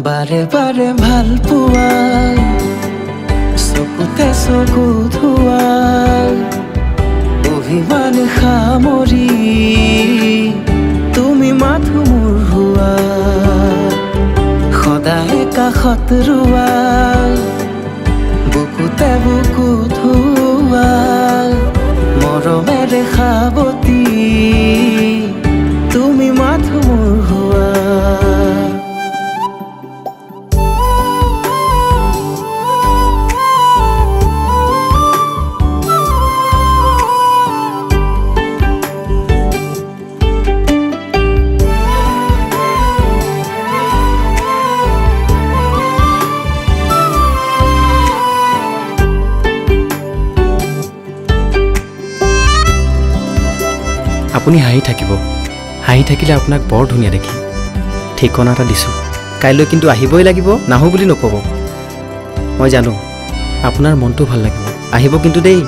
বাৰে বাৰে ভাল পোৱা চকুতে চকু ধোৱা অভিমান সামৰি তুমি মাথো মোৰ হোৱা সদায় কাষত ৰোৱা বুকুতে বুকু ধোৱা মৰমেৰে সাৱতি তুমি মাথো মোৰ হোৱা আপুনি হাঁহি থাকিব হাঁহি থাকিলে আপোনাক বৰ ধুনীয়া দেখি ঠিকনা এটা দিছোঁ কাইলৈ কিন্তু আহিবই লাগিব নাহো বুলি নক'ব মই জানো আপোনাৰ মনটো ভাল লাগিব আহিব কিন্তু দেই